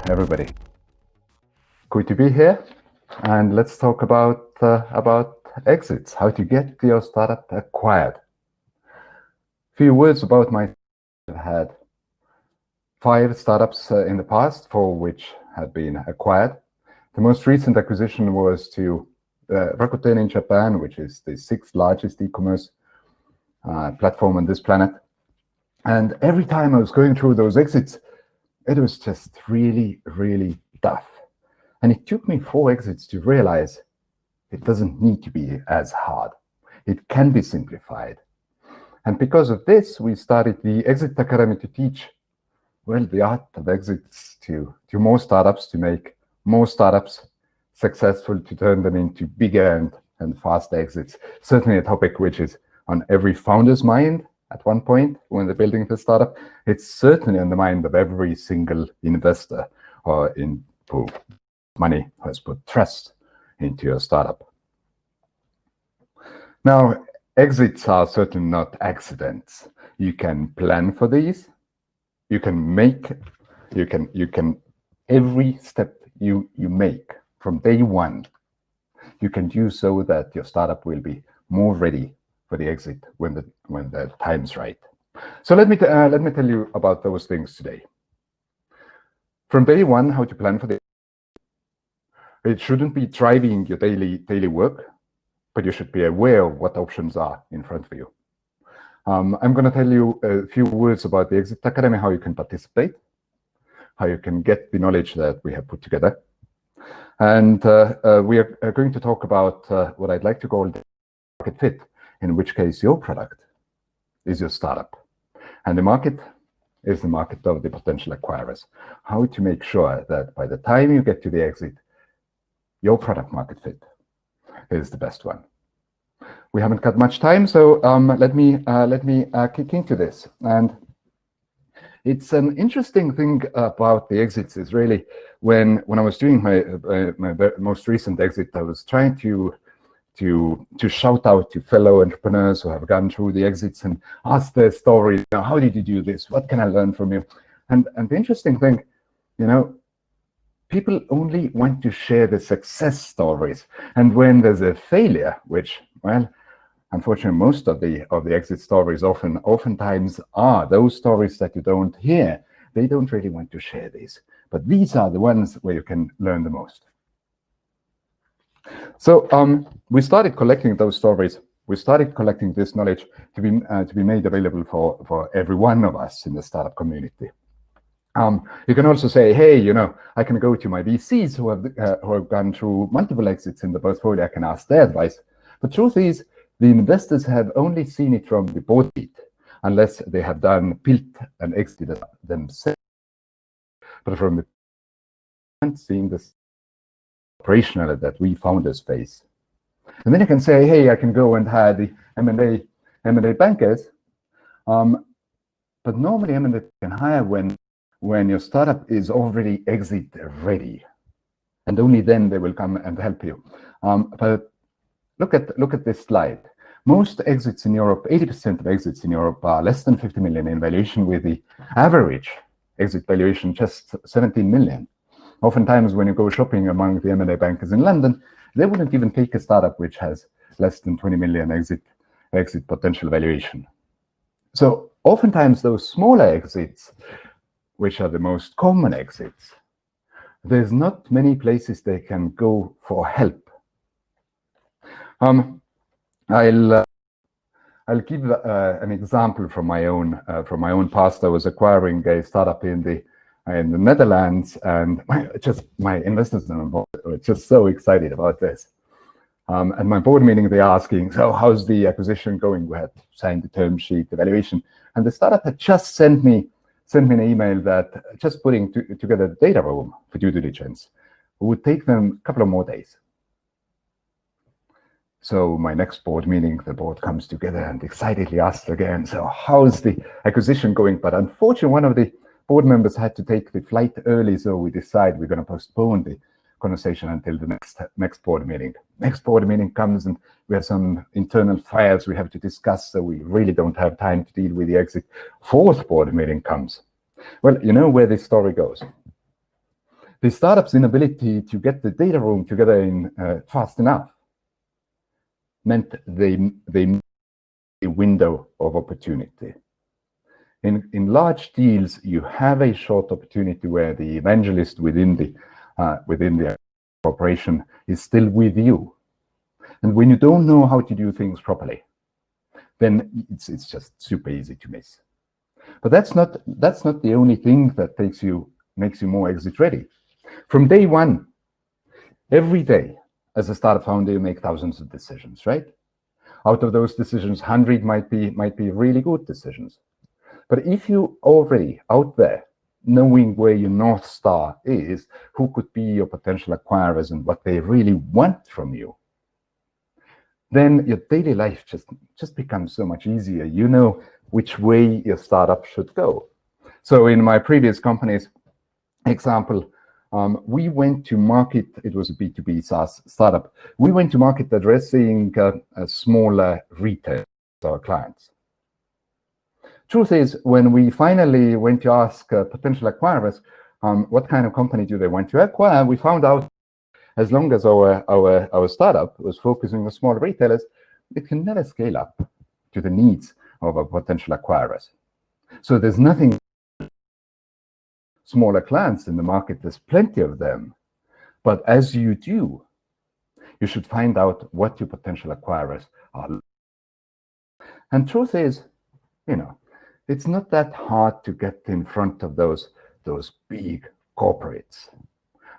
everybody. Good to be here, and let's talk about exits, how to get your startup acquired. Few words about my. I've had 5 startups in the past, 4 which have been acquired. The most recent acquisition was to Rakuten in Japan, which is the 6th largest e-commerce platform on this planet. And every time I was going through those exits, it was just really, really tough. And it took me 4 exits to realize it doesn't need to be as hard. It can be simplified. And because of this, we started the Exit Academy to teach, well, the art of exits to more startups, to make more startups successful, to turn them into bigger and faster exits. Certainly a topic which is on every founder's mind at one point when they're building the startup. It's certainly on the mind of every single investor or who money has put trust into your startup. Now, exits are certainly not accidents. You can plan for these. You can every step you make from day one, you can do so that your startup will be more ready for the exit when the time's right. So let me tell you about those things today. From day one, how to plan for the. It shouldn't be driving your daily work, but you should be aware of what options are in front of you. I'm going to tell you a few words about the Exit Academy, how you can participate, how you can get the knowledge that we have put together. And we are going to talk about what I'd like to call the market fit, in which case your product is your startup. And the market is the market of the potential acquirers. How to make sure that by the time you get to the exit, your product market fit is the best one. We haven't got much time, so let me kick into this. And it's an interesting thing about the exits is really when I was doing my most recent exit, I was trying to shout out to fellow entrepreneurs who have gone through the exits and ask their stories. How did you do this? What can I learn from you? And the interesting thing, people only want to share the success stories. And when there's a failure, which, well, unfortunately, most of the exit stories oftentimes are those stories that you don't hear. They don't really want to share these. But these are the ones where you can learn the most. So we started collecting those stories. We started collecting this knowledge to be made available for every one of us in the startup community. You can also say, hey, I can go to my VCs who have gone through multiple exits in the portfolio. I can ask their advice. The truth is, the investors have only seen it from the board seat, unless they have built an exit themselves. But from the haven't seen this operational that we founders face. And then you can say, hey, I can go and hire the M&A bankers. But normally M&A can hire when your startup is already exit ready, and only then they will come and help you. But look at this slide. Most exits in Europe, 80% of exits in Europe are less than 50 million in valuation, with the average exit valuation just 17 million. Oftentimes, when you go shopping among the M&A bankers in London, they wouldn't even take a startup which has less than 20 million exit potential valuation. So oftentimes those smaller exits, which are the most common exits, there's not many places they can go for help. I'll give an example from my own past. I was acquiring a startup in the Netherlands, and my investors were just so excited about this. And my board meeting, they're asking, so how's the acquisition going? We had signed the term sheet, the valuation, and the startup had just sent me an email that just putting together the data room for due diligence would take them a couple of more days. So my next board meeting, the board comes together and excitedly asks again, so how's the acquisition going? But unfortunately, one of the board members had to take the flight early, so we decide we're going to postpone the conversation until the next board meeting. Next board meeting comes and we have some internal files we have to discuss, so we really don't have time to deal with the exit. Fourth board meeting comes. Well, you know where this story goes. The startup's inability to get the data room together in fast enough meant they missed a window of opportunity. In large deals, you have a short opportunity where the evangelist within the corporation is still with you. And when you don't know how to do things properly, then it's just super easy to miss. But that's not the only thing that makes you more exit ready. From day one, every day as a startup founder, you make thousands of decisions, right? Out of those decisions, 100 might be really good decisions. But if you already out there knowing where your North Star is, who could be your potential acquirers and what they really want from you, then your daily life just becomes so much easier. You know which way your startup should go. So in my previous company's example, we went to market, it was a B2B SaaS startup. We went to market addressing a smaller retail, our clients. Truth is, when we finally went to ask potential acquirers what kind of company do they want to acquire, we found out as long as our startup was focusing on small retailers, it can never scale up to the needs of our potential acquirers. So there's nothing smaller clients in the market, there's plenty of them. But as you do, you should find out what your potential acquirers are. And truth is, it's not that hard to get in front of those big corporates.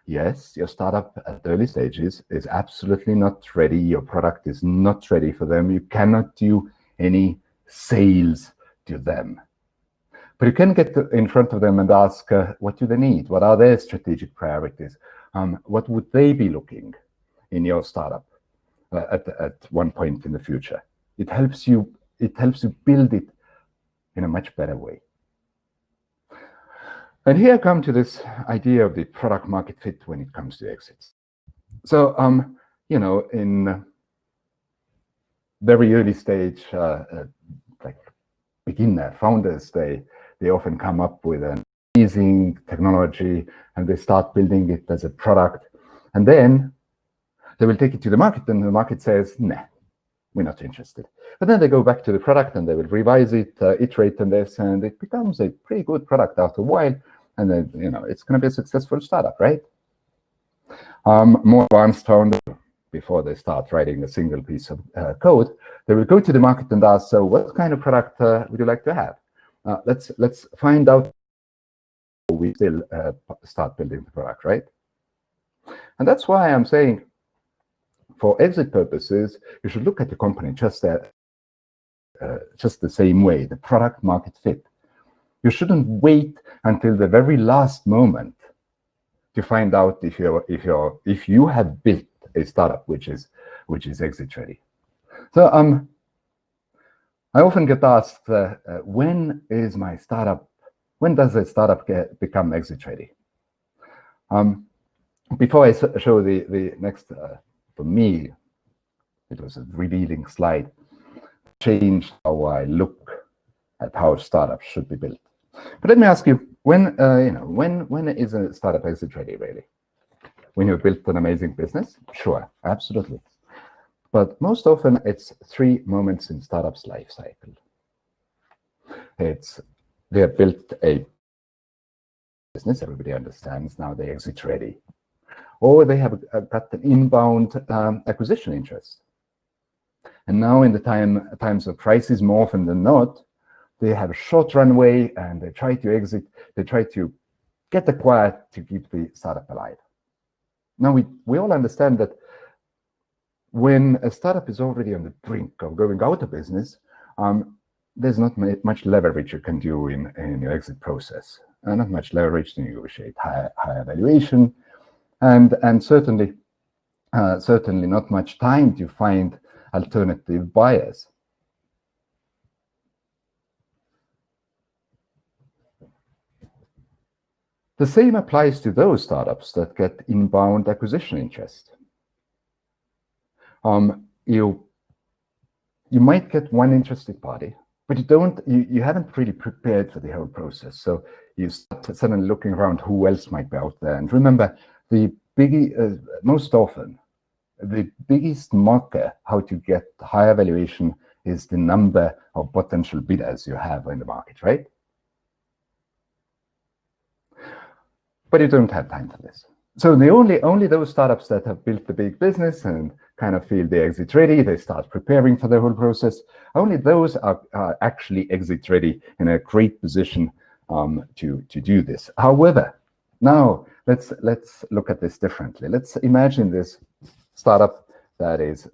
Yes, your startup at early stages is absolutely not ready. Your product is not ready for them. You cannot do any sales to them. But you can get in front of them and ask, what do they need? What are their strategic priorities? What would they be looking in your startup at one point in the future? It helps you build it in a much better way. And here I come to this idea of the product market fit when it comes to exits. So, in very early stage, like beginner founders, they often come up with an amazing technology and they start building it as a product. And then they will take it to the market and the market says, nah, we're not interested. But then they go back to the product and they will revise it, iterate on this, and it becomes a pretty good product after a while. And then, it's going to be a successful startup, right? More advanced founders, before they start writing a single piece of code, they will go to the market and ask, so what kind of product would you like to have? Let's find out. We still start building the product, right? And that's why I'm saying, for exit purposes, you should look at the company just the same way, the product market fit. You shouldn't wait until the very last moment to find out if you have built a startup which is exit ready. So I often get asked, when does a startup become exit ready? Before I show the next, for me, it was a revealing slide, changed how I look at how startups should be built. But let me ask you, when is a startup exit ready, really? When you've built an amazing business? Sure, absolutely. But most often it's 3 moments in startup's life cycle. They have built a business, everybody understands, now they exit ready. Or they have got an inbound acquisition interest. And now in the times of crisis, more often than not, they have a short runway and they try to exit, they try to get acquired to keep the startup alive. Now we all understand that when a startup is already on the brink of going out of business, there's not much leverage you can do in your exit process. Not much leverage to negotiate higher valuation, and certainly not much time to find alternative buyers. The same applies to those startups that get inbound acquisition interest. You might get one interested party, but you haven't really prepared for the whole process. So you start suddenly looking around who else might be out there. And remember, most often, the biggest marker how to get higher valuation is the number of potential bidders you have in the market, right? But you don't have time for this. So the only those startups that have built the big business and kind of feel the exit ready, they start preparing for the whole process, only those are actually exit ready in a great position to do this. However, now let's look at this differently. Let's imagine this startup that is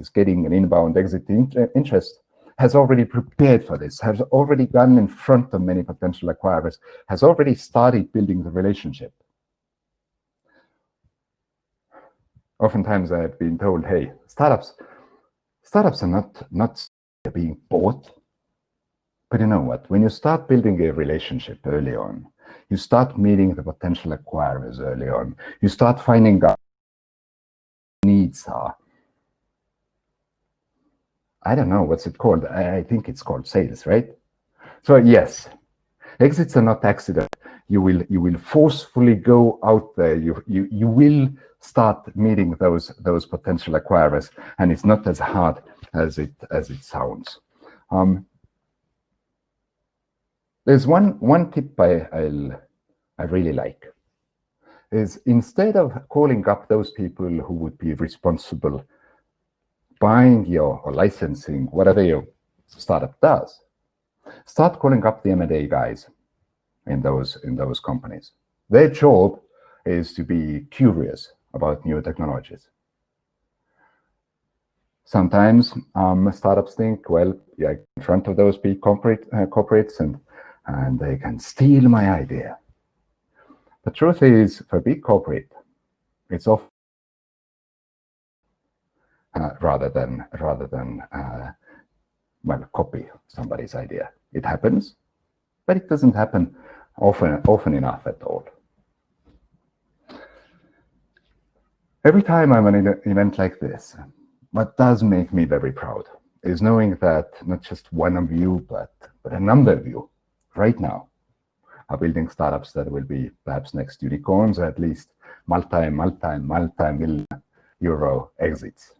getting an inbound exit interest, has already prepared for this, has already gone in front of many potential acquirers, has already started building the relationship. Oftentimes I've been told, hey, startups are not being bought. But you know what? When you start building a relationship early on, you start meeting the potential acquirers early on, you start finding out what needs are. I don't know, what's it called? I think it's called sales, right? So yes, exits are not accident. You will forcefully go out there. You will start meeting those potential acquirers, and it's not as hard as it sounds. There's one tip I really like, is instead of calling up those people who would be responsible buying or licensing whatever your startup does, start calling up the M&A guys in those companies. Their job is to be curious about new technologies. Sometimes startups think, well, yeah, in front of those big corporates and they can steal my idea. The truth is, for a big corporate, it's often rather than well, copy somebody's idea. It happens, but it doesn't happen often enough at all. Every time I'm at an event like this, what does make me very proud is knowing that not just one of you, but a number of you right now are building startups that will be perhaps next unicorns, or at least multi-million euro exits.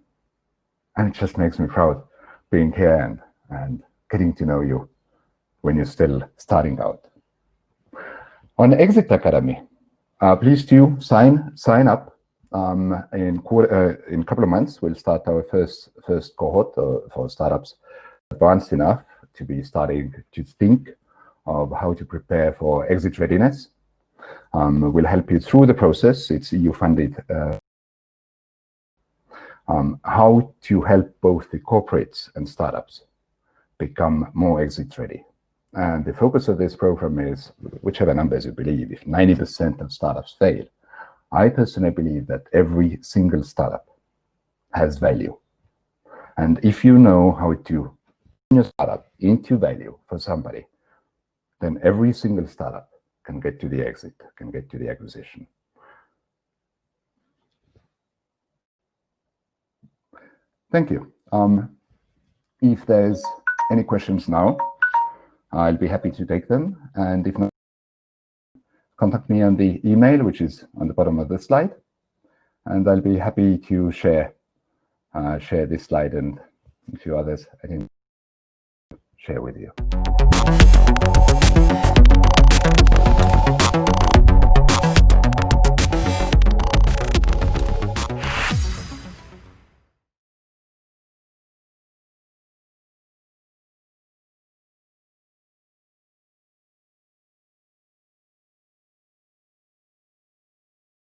And it just makes me proud being here and getting to know you when you're still starting out. On Exit Academy, please do sign up. In a couple of months, we'll start our first cohort for startups advanced enough to be starting to think of how to prepare for exit readiness. We'll help you through the process. It's EU-funded. How to help both the corporates and startups become more exit ready. And the focus of this program is, whichever numbers you believe, if 90% of startups fail, I personally believe that every single startup has value. And if you know how to turn your startup into value for somebody, then every single startup can get to the exit, can get to the acquisition. Thank you. If there's any questions now, I'll be happy to take them. And if not, contact me on the email, which is on the bottom of the slide. And I'll be happy to share this slide and a few others I can share with you.